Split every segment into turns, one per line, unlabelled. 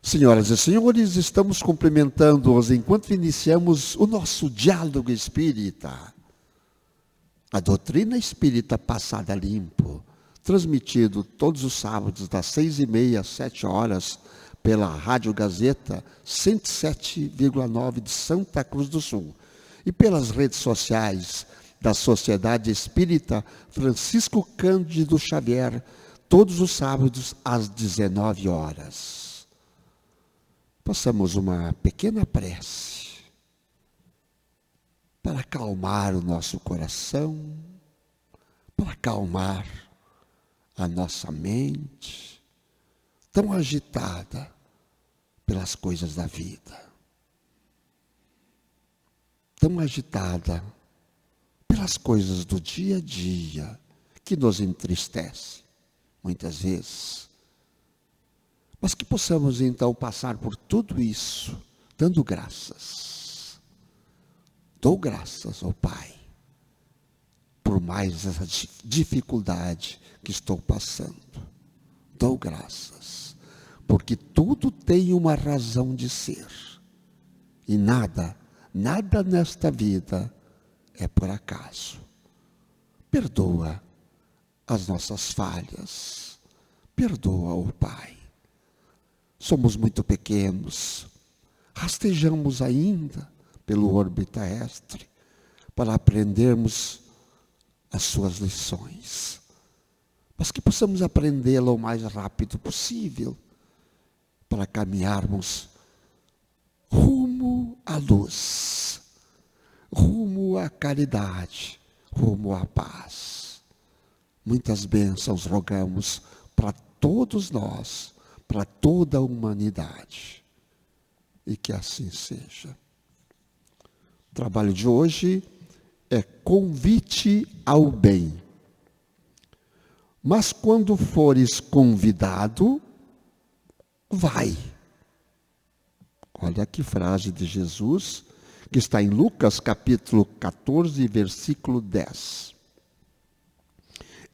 Senhoras e senhores, estamos cumprimentando-os enquanto iniciamos o nosso diálogo espírita. A doutrina espírita passada limpo, transmitido todos os sábados das 6h30 às 7h pela Rádio Gazeta 107,9 de Santa Cruz do Sul e pelas redes sociais da Sociedade Espírita Francisco Cândido Xavier, todos os sábados às 19h. Façamos uma pequena prece para acalmar o nosso coração, para acalmar a nossa mente, tão agitada pelas coisas da vida, tão agitada pelas coisas do dia a dia, que nos entristece, muitas vezes. Mas que possamos então passar por tudo isso, dando graças. Dou graças ao Pai, por mais essa dificuldade que estou passando. Dou graças, porque tudo tem uma razão de ser. E nada nesta vida é por acaso. Perdoa as nossas falhas. Perdoa, ó Pai. Somos muito pequenos, rastejamos ainda pelo orbe terrestre para aprendermos as suas lições, mas que possamos aprendê-la o mais rápido possível para caminharmos rumo à luz, rumo à caridade, rumo à paz. Muitas bênçãos rogamos para todos nós, para toda a humanidade. E que assim seja. O trabalho de hoje é convite ao bem. Mas quando fores convidado, vai. Olha que frase de Jesus, que está em Lucas capítulo 14, versículo 10.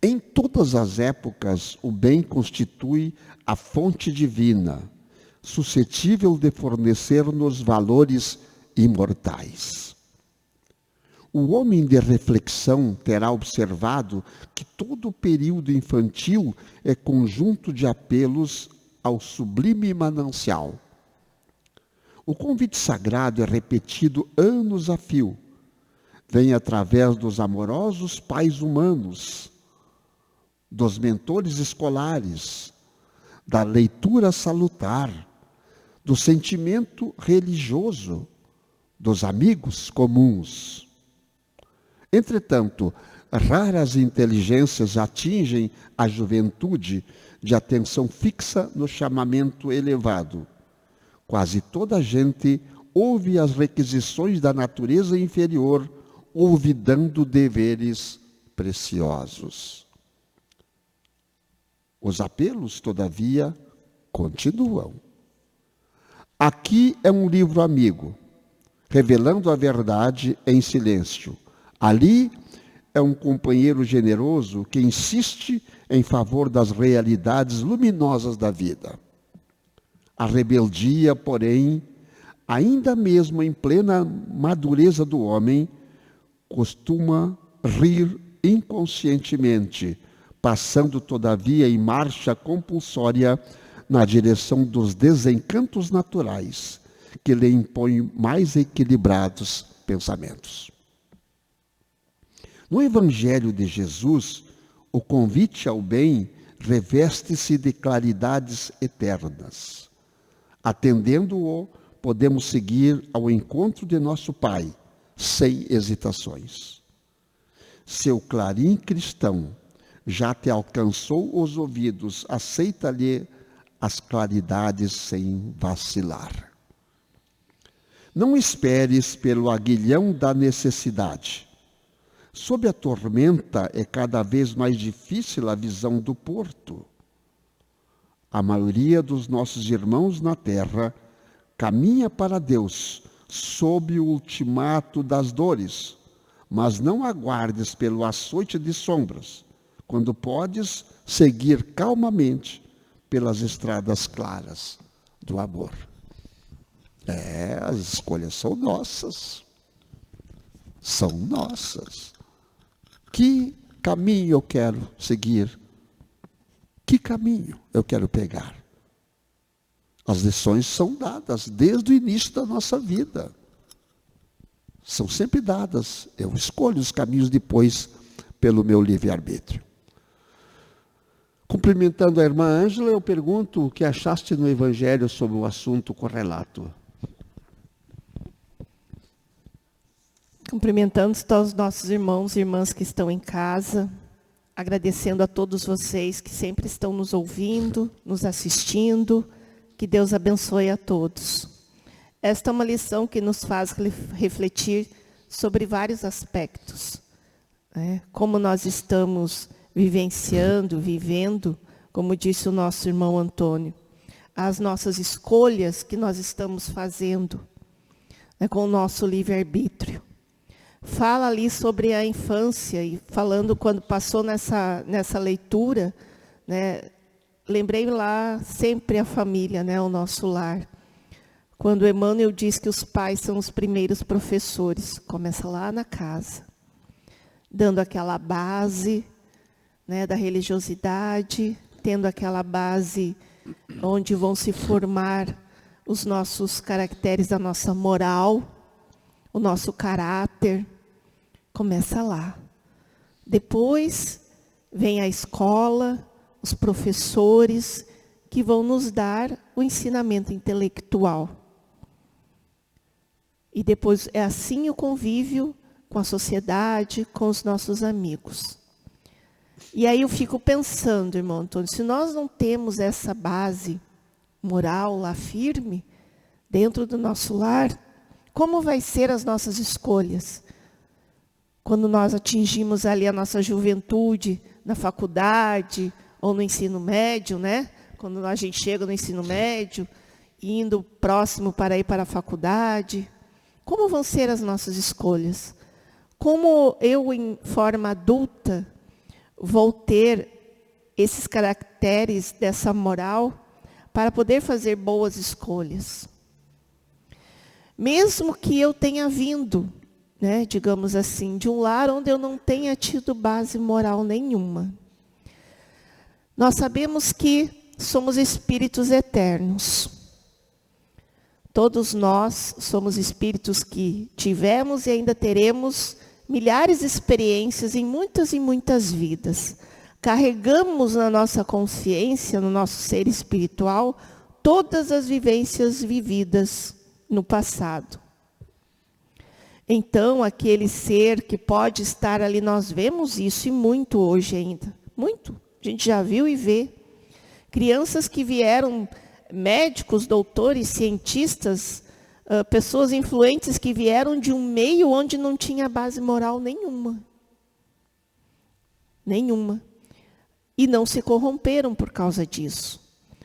Em todas as épocas, o bem constitui a fonte divina, suscetível de fornecer-nos valores imortais. O homem de reflexão terá observado que todo o período infantil é conjunto de apelos ao sublime manancial. O convite sagrado é repetido anos a fio. Vem através dos amorosos pais humanos, dos mentores escolares, da leitura salutar, do sentimento religioso, dos amigos comuns. Entretanto, raras inteligências atingem a juventude de atenção fixa no chamamento elevado. Quase toda a gente ouve as requisições da natureza inferior, olvidando deveres preciosos. Os apelos, todavia, continuam. Aqui é um livro amigo, revelando a verdade em silêncio. Ali é um companheiro generoso que insiste em favor das realidades luminosas da vida. A rebeldia, porém, ainda mesmo em plena madureza do homem, costuma rir inconscientemente, passando, todavia, em marcha compulsória na direção dos desencantos naturais, que lhe impõem mais equilibrados pensamentos. No Evangelho de Jesus, o convite ao bem reveste-se de claridades eternas. Atendendo-o, podemos seguir ao encontro de nosso Pai, sem hesitações. Seu clarim cristão já te alcançou os ouvidos, aceita-lhe as claridades sem vacilar. Não esperes pelo aguilhão da necessidade. Sob a tormenta é cada vez mais difícil a visão do porto. A maioria dos nossos irmãos na terra caminha para Deus sob o ultimato das dores, mas não aguardes pelo açoite de sombras, quando podes seguir calmamente pelas estradas claras do amor. As escolhas são nossas. São nossas. Que caminho eu quero seguir? Que caminho eu quero pegar? As lições são dadas desde o início da nossa vida. São sempre dadas. Eu escolho os caminhos depois pelo meu livre-arbítrio. Cumprimentando a irmã Ângela, eu pergunto o que achaste no Evangelho sobre o assunto correlato.
Cumprimentando todos os nossos irmãos e irmãs que estão em casa, agradecendo a todos vocês que sempre estão nos ouvindo, nos assistindo, que Deus abençoe a todos. Esta é uma lição que nos faz refletir sobre vários aspectos, né? Como nós estamos vivendo, como disse o nosso irmão Antônio, as nossas escolhas que nós estamos fazendo, né, com o nosso livre-arbítrio. Fala ali sobre a infância, e falando quando passou nessa leitura, né, lembrei lá sempre a família, né, o nosso lar. Quando Emmanuel diz que os pais são os primeiros professores, começa lá na casa, dando aquela base, né, da religiosidade, tendo aquela base onde vão se formar os nossos caracteres da nossa moral, o nosso caráter. Começa lá. Depois vem a escola, os professores, que vão nos dar o ensinamento intelectual. E depois é assim o convívio com a sociedade, com os nossos amigos. E aí eu fico pensando, irmão Antônio, se nós não temos essa base moral lá firme, dentro do nosso lar, como vai ser as nossas escolhas? Quando nós atingimos ali a nossa juventude, na faculdade ou no ensino médio, né? Quando a gente chega no ensino médio, indo próximo para ir para a faculdade, como vão ser as nossas escolhas? Como eu, em forma adulta, vou ter esses caracteres dessa moral para poder fazer boas escolhas? Mesmo que eu tenha vindo, né, digamos assim, de um lar onde eu não tenha tido base moral nenhuma. Nós sabemos que somos espíritos eternos. Todos nós somos espíritos que tivemos e ainda teremos milhares de experiências em muitas e muitas vidas. Carregamos na nossa consciência, no nosso ser espiritual, todas as vivências vividas no passado. Então, aquele ser que pode estar ali, nós vemos isso e muito hoje ainda. Muito. A gente já viu e vê. Crianças que vieram, médicos, doutores, cientistas, pessoas influentes que vieram de um meio onde não tinha base moral nenhuma. Nenhuma. E não se corromperam por causa disso.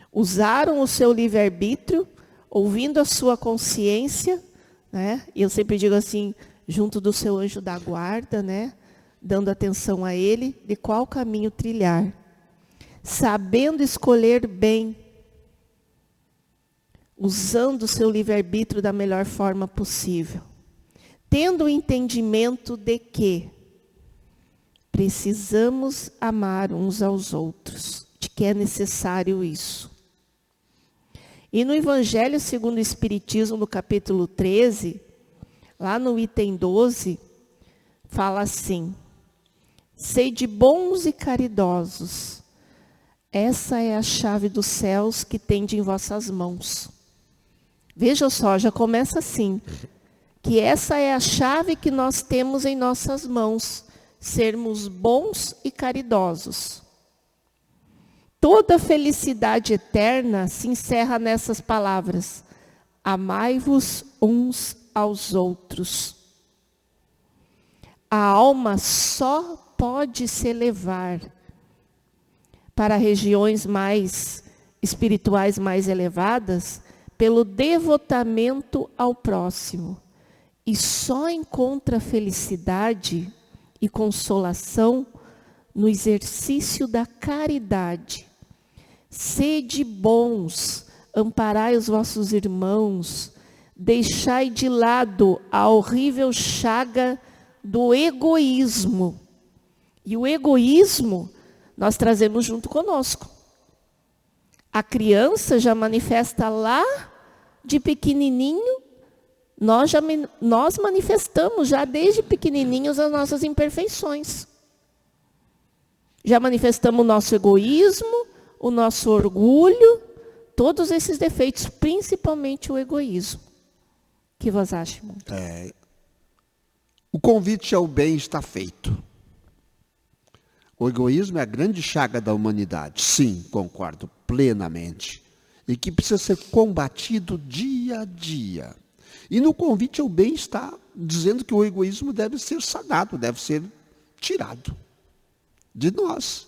Usaram o seu livre-arbítrio, ouvindo a sua consciência, né? E eu sempre digo assim, junto do seu anjo da guarda, né? Dando atenção a ele, de qual caminho trilhar. Sabendo escolher bem, usando o seu livre-arbítrio da melhor forma possível. Tendo o entendimento de que precisamos amar uns aos outros, de que é necessário isso. E no Evangelho segundo o Espiritismo, no capítulo 13, lá no item 12, fala assim: sede bons e caridosos, essa é a chave dos céus que tende em vossas mãos. Veja só, já começa assim, que essa é a chave que nós temos em nossas mãos, sermos bons e caridosos. Toda a felicidade eterna se encerra nessas palavras: amai-vos uns aos outros. A alma só pode se elevar para regiões mais espirituais mais elevadas pelo devotamento ao próximo. E só encontra felicidade e consolação no exercício da caridade. Sede bons, amparai os vossos irmãos, deixai de lado a horrível chaga do egoísmo. E o egoísmo nós trazemos junto conosco. A criança já manifesta lá de pequenininho, nós manifestamos já desde pequenininhos as nossas imperfeições. Já manifestamos o nosso egoísmo, o nosso orgulho, todos esses defeitos, principalmente o egoísmo. O que você acha, irmão?
O convite ao bem está feito. O egoísmo é a grande chaga da humanidade. Sim, concordo plenamente. E que precisa ser combatido dia a dia. E no convite ao bem está dizendo que o egoísmo deve ser sanado, deve ser tirado. De nós.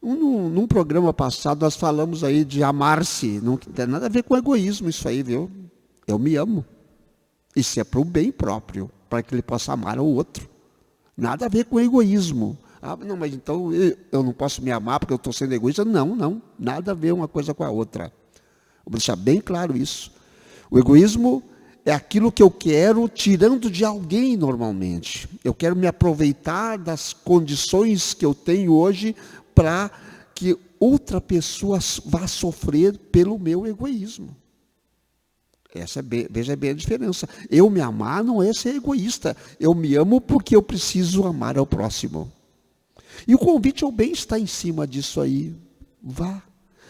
Num programa passado nós falamos aí de amar-se. Não tem nada a ver com egoísmo isso aí, viu? Eu me amo. Isso é para o bem próprio, para que ele possa amar o outro. Nada a ver com egoísmo. Ah, não, mas então eu não posso me amar porque eu estou sendo egoísta. Não. Nada a ver uma coisa com a outra. Vou deixar bem claro isso. O egoísmo é aquilo que eu quero tirando de alguém normalmente. Eu quero me aproveitar das condições que eu tenho hoje para que outra pessoa vá sofrer pelo meu egoísmo. Veja bem a diferença. Eu me amar não é ser egoísta. Eu me amo porque eu preciso amar ao próximo. E o convite ao bem está em cima disso aí. Vá.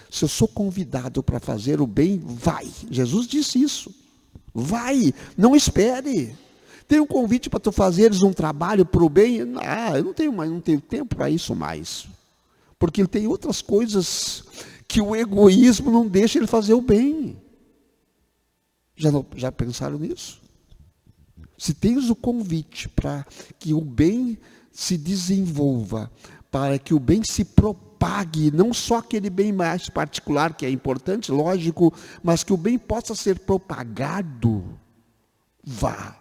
Se eu sou convidado para fazer o bem, vai. Jesus disse isso. Vai, não espere. Tem um convite para tu fazeres um trabalho para o bem. Eu não tenho tempo para isso mais. Porque tem outras coisas que o egoísmo não deixa ele fazer o bem. Já pensaram nisso? Se tens o convite para que o bem se desenvolva, para que o bem se propague, não só aquele bem mais particular, que é importante, lógico, mas que o bem possa ser propagado, vá.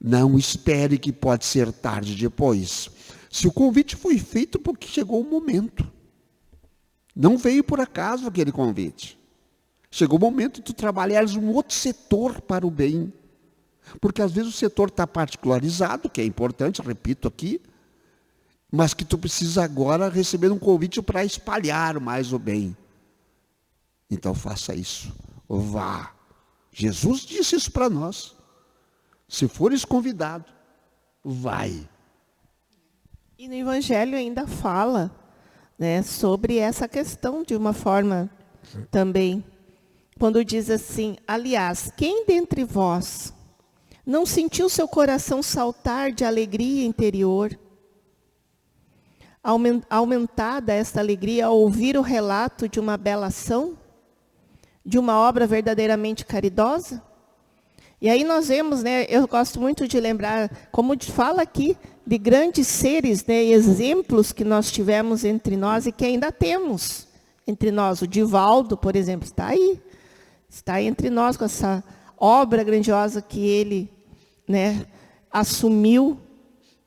Não espere que pode ser tarde depois. Se o convite foi feito porque chegou o momento. Não veio por acaso aquele convite. Chegou o momento de tu trabalhares um outro setor para o bem. Porque às vezes o setor está particularizado, que é importante, repito aqui, mas que tu precisa agora receber um convite para espalhar mais o bem. Então faça isso. Vá. Jesus disse isso para nós. Se fores convidado, vai.
E no Evangelho ainda fala, né, sobre essa questão de uma forma também. Quando diz assim, aliás, quem dentre vós não sentiu seu coração saltar de alegria interior, aumentada esta alegria ao ouvir o relato de uma bela ação, de uma obra verdadeiramente caridosa? E aí nós vemos, né, eu gosto muito de lembrar, como fala aqui, de grandes seres, né, exemplos que nós tivemos entre nós e que ainda temos entre nós. O Divaldo, por exemplo, está aí. Está entre nós com essa obra grandiosa que ele, né, assumiu,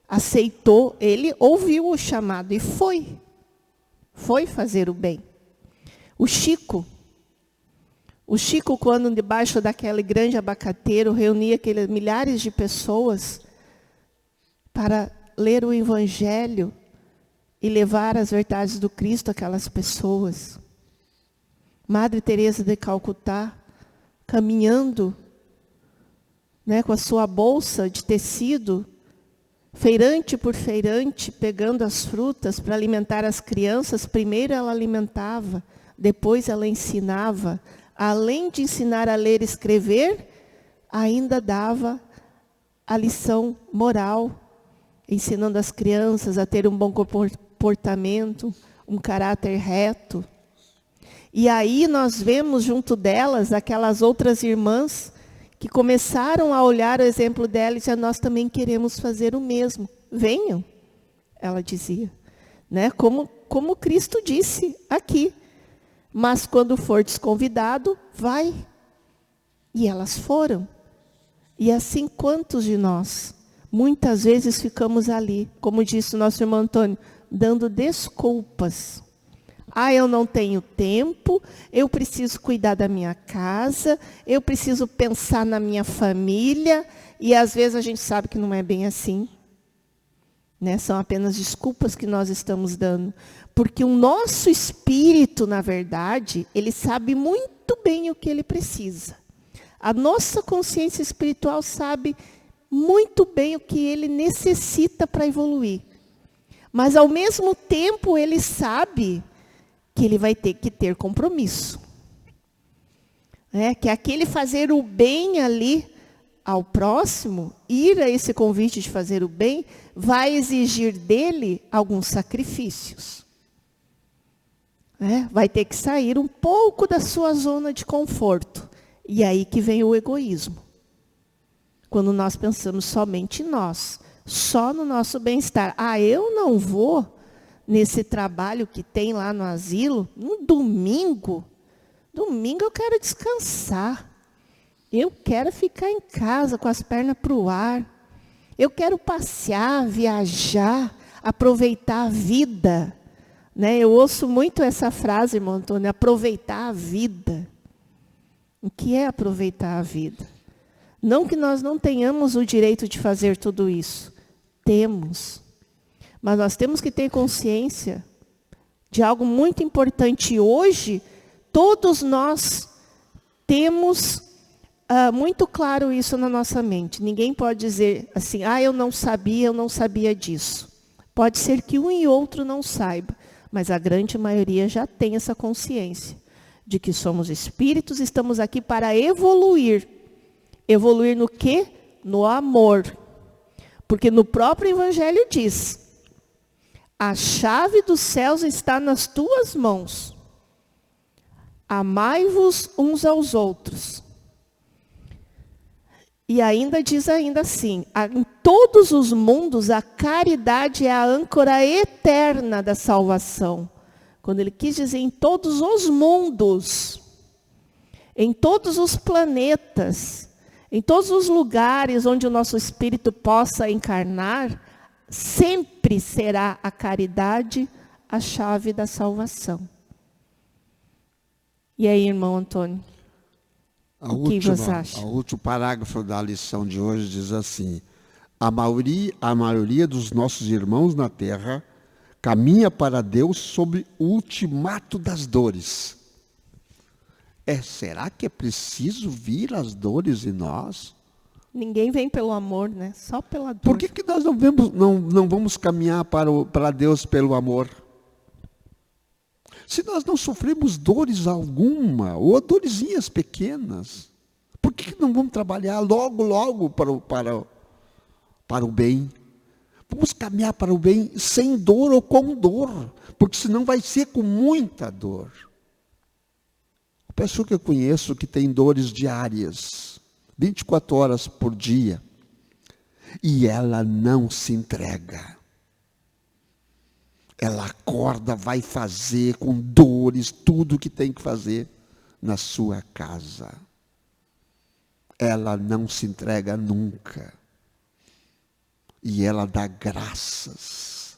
aceitou. Ele ouviu o chamado e foi fazer o bem. O Chico, quando debaixo daquele grande abacateiro, reunia aqueles milhares de pessoas para ler o Evangelho e levar as verdades do Cristo àquelas pessoas. Madre Teresa de Calcutá, caminhando, né, com a sua bolsa de tecido, feirante por feirante, pegando as frutas para alimentar as crianças. Primeiro ela alimentava, depois ela ensinava. Além de ensinar a ler e escrever, ainda dava a lição moral, ensinando as crianças a ter um bom comportamento, um caráter reto. E aí nós vemos junto delas aquelas outras irmãs que começaram a olhar o exemplo dela e dizer, nós também queremos fazer o mesmo. Venham, ela dizia, né? Como Cristo disse aqui. Mas quando for desconvidado, vai. E elas foram. E assim, quantos de nós, muitas vezes ficamos ali, como disse o nosso irmão Antônio, dando desculpas. Ah, eu não tenho tempo, eu preciso cuidar da minha casa, eu preciso pensar na minha família, e às vezes a gente sabe que não é bem assim. Né? São apenas desculpas que nós estamos dando. Porque o nosso espírito, na verdade, ele sabe muito bem o que ele precisa. A nossa consciência espiritual sabe muito bem o que ele necessita para evoluir. Mas, ao mesmo tempo, ele sabe que ele vai ter que ter compromisso. Que aquele fazer o bem ali ao próximo, ir a esse convite de fazer o bem, vai exigir dele alguns sacrifícios. Vai ter que sair um pouco da sua zona de conforto. E aí que vem o egoísmo. Quando nós pensamos somente em nós, só no nosso bem-estar. Ah, eu não vou nesse trabalho que tem lá no asilo, no domingo. Domingo eu quero descansar. Eu quero ficar em casa com as pernas para o ar. Eu quero passear, viajar, aproveitar a vida. Eu ouço muito essa frase, irmão Antônio, aproveitar a vida. O que é aproveitar a vida? Não que nós não tenhamos o direito de fazer tudo isso. Temos. Mas nós temos que ter consciência de algo muito importante. Hoje, todos nós temos muito claro isso na nossa mente. Ninguém pode dizer assim, eu não sabia disso. Pode ser que um e outro não saiba, mas a grande maioria já tem essa consciência de que somos espíritos, estamos aqui para evoluir. Evoluir no quê? No amor. Porque no próprio Evangelho diz, a chave dos céus está nas tuas mãos. Amai-vos uns aos outros. E ainda diz assim, em todos os mundos a caridade é a âncora eterna da salvação. Quando ele quis dizer em todos os mundos, em todos os planetas, em todos os lugares onde o nosso espírito possa encarnar, sempre será a caridade a chave da salvação. E aí, irmão Antônio? O que você acha?
O último parágrafo da lição de hoje diz assim, a maioria dos nossos irmãos na Terra caminha para Deus sob o ultimato das dores. Será que é preciso vir as dores em nós?
Ninguém vem pelo amor, né? Só pela dor.
Por que nós não vamos caminhar para Deus pelo amor? Se nós não sofremos dores alguma, ou dorezinhas pequenas, por que não vamos trabalhar logo para o bem? Vamos caminhar para o bem sem dor ou com dor, porque senão vai ser com muita dor. A pessoa que eu conheço que tem dores diárias, 24 horas por dia, e ela não se entrega. Ela acorda, vai fazer com dores tudo o que tem que fazer na sua casa. Ela não se entrega nunca. E ela dá graças.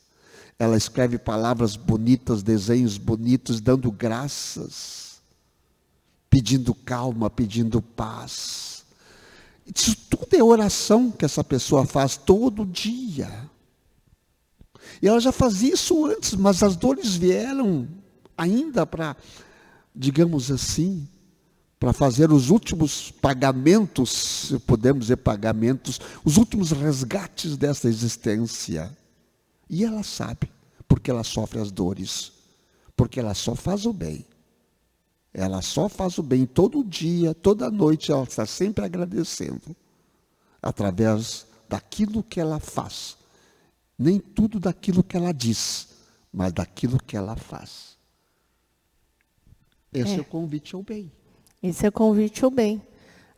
Ela escreve palavras bonitas, desenhos bonitos, dando graças. Pedindo calma, pedindo paz. Isso tudo é oração que essa pessoa faz todo dia. E ela já fazia isso antes, mas as dores vieram ainda para, digamos assim, para fazer os últimos pagamentos, se podemos dizer pagamentos, os últimos resgates dessa existência. E ela sabe, porque ela sofre as dores, porque ela só faz o bem. Ela só faz o bem todo dia, toda noite, ela está sempre agradecendo, através daquilo que ela faz. Nem tudo daquilo que ela diz, mas daquilo que ela faz. Esse é o convite ao bem.
Esse é o convite ao bem.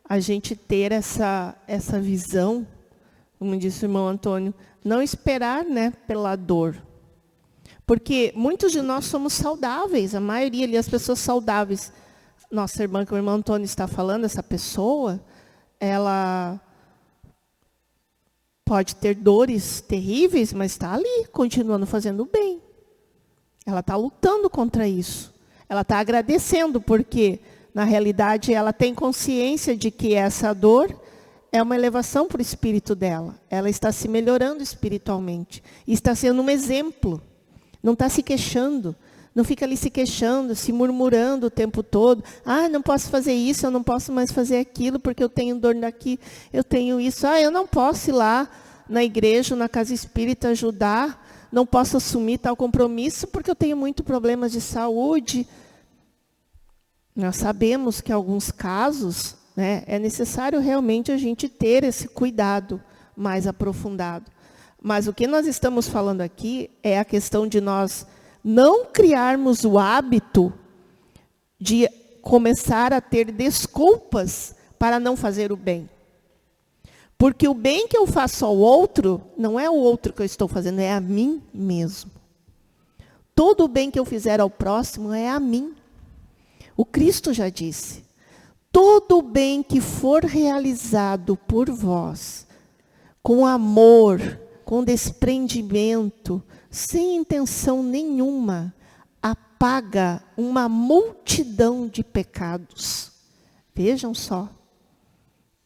A gente ter essa visão, como disse o irmão Antônio, não esperar, pela dor. Porque muitos de nós somos saudáveis, a maioria ali, as pessoas saudáveis. Nossa irmã, que o irmão Antônio está falando, essa pessoa, ela pode ter dores terríveis, mas está ali, continuando fazendo o bem. Ela está lutando contra isso. Ela está agradecendo porque, na realidade, ela tem consciência de que essa dor é uma elevação para o espírito dela. Ela está se melhorando espiritualmente. E está sendo um exemplo. Não está se queixando. Não fica ali se queixando, se murmurando o tempo todo. Ah, não posso fazer isso, eu não posso mais fazer aquilo, porque eu tenho dor daqui, eu tenho isso. Ah, eu não posso ir lá na igreja, na casa espírita ajudar. Não posso assumir tal compromisso, porque eu tenho muitos problemas de saúde. Nós sabemos que em alguns casos, né, é necessário realmente a gente ter esse cuidado mais aprofundado. Mas o que nós estamos falando aqui é a questão de nós não criarmos o hábito de começar a ter desculpas para não fazer o bem. Porque o bem que eu faço ao outro, não é o outro que eu estou fazendo, é a mim mesmo. Todo o bem que eu fizer ao próximo é a mim. O Cristo já disse, todo o bem que for realizado por vós, com amor, com desprendimento, sem intenção nenhuma, apaga uma multidão de pecados. Vejam só.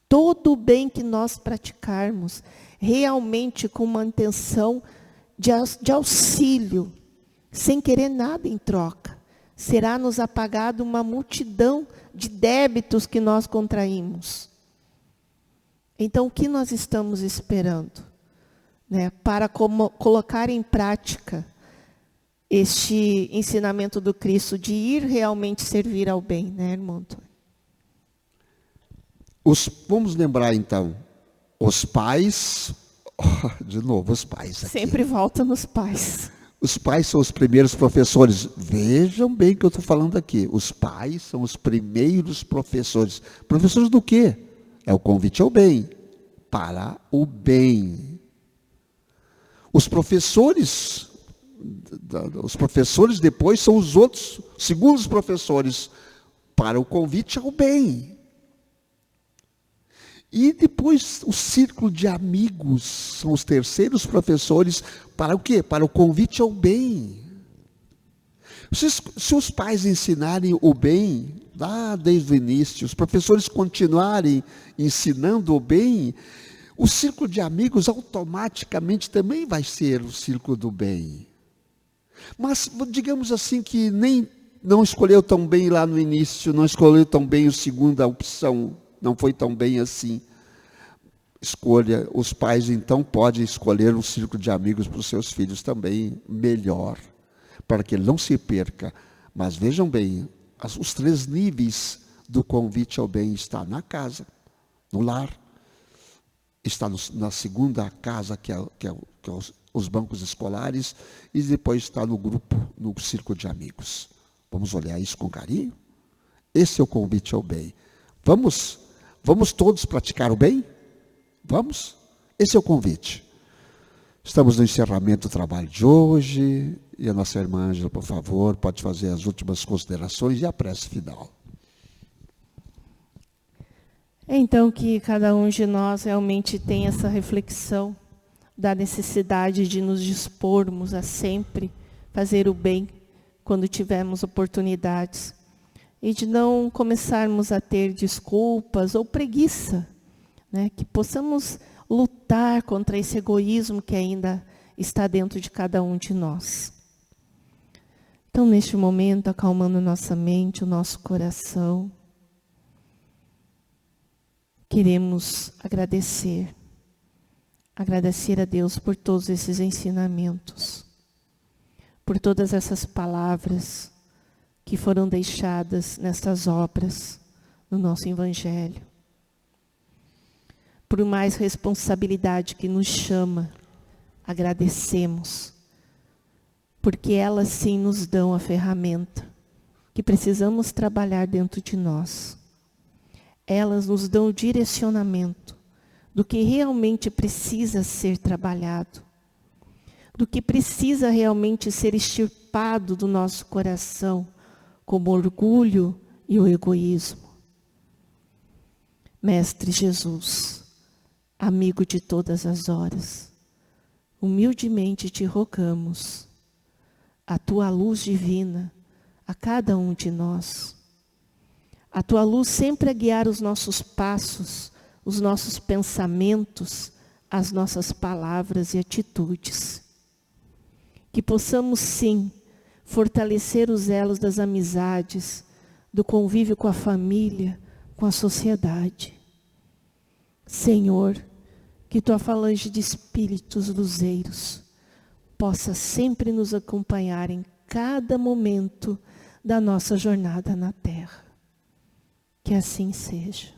Todo o bem que nós praticarmos, realmente com uma intenção de auxílio, sem querer nada em troca, será nos apagado uma multidão de débitos que nós contraímos. Então, o que nós estamos esperando, né, para colocar em prática este ensinamento do Cristo de ir realmente servir ao bem, né, irmão Antônio?
Vamos lembrar então, os pais, de novo os pais aqui.
Sempre volta nos pais.
Os pais são os primeiros professores. Vejam bem o que eu estou falando aqui. Os pais são os primeiros professores. Professores do quê? É o convite ao bem, para o bem. Os professores depois são os outros, segundos professores, para o convite ao bem. E depois o círculo de amigos são os terceiros professores para o quê? Para o convite ao bem. Se os pais ensinarem o bem, lá desde o início, os professores continuarem ensinando o bem, o círculo de amigos automaticamente também vai ser o círculo do bem. Mas digamos assim que não escolheu tão bem lá no início, não escolheu tão bem a segunda opção, não foi tão bem assim. Os pais então podem escolher um círculo de amigos para os seus filhos também melhor, para que ele não se perca. Mas vejam bem, os 3 níveis do convite ao bem está na casa, no lar, está na segunda casa, que é os bancos escolares, e depois está no grupo, no círculo de amigos. Vamos olhar isso com carinho? Esse é o convite ao bem. Vamos todos praticar o bem? Vamos? Esse é o convite. Estamos no encerramento do trabalho de hoje, e a nossa irmã Ângela, por favor, pode fazer as últimas considerações e a prece final.
Então, que cada um de nós realmente tenha essa reflexão da necessidade de nos dispormos a sempre fazer o bem quando tivermos oportunidades. E de não começarmos a ter desculpas ou preguiça, né? Que possamos lutar contra esse egoísmo que ainda está dentro de cada um de nós. Então, neste momento, acalmando nossa mente, o nosso coração, queremos agradecer a Deus por todos esses ensinamentos, por todas essas palavras que foram deixadas nestas obras, no nosso Evangelho. Por mais responsabilidade que nos chama, agradecemos, porque elas sim nos dão a ferramenta que precisamos trabalhar dentro de nós. Elas nos dão o direcionamento do que realmente precisa ser trabalhado, do que precisa realmente ser extirpado do nosso coração, como o orgulho e o egoísmo. Mestre Jesus, amigo de todas as horas, humildemente te rogamos, a tua luz divina a cada um de nós. A tua luz sempre a guiar os nossos passos, os nossos pensamentos, as nossas palavras e atitudes. Que possamos, sim, fortalecer os elos das amizades, do convívio com a família, com a sociedade. Senhor, que tua falange de espíritos luzeiros possa sempre nos acompanhar em cada momento da nossa jornada na Terra. Que assim seja.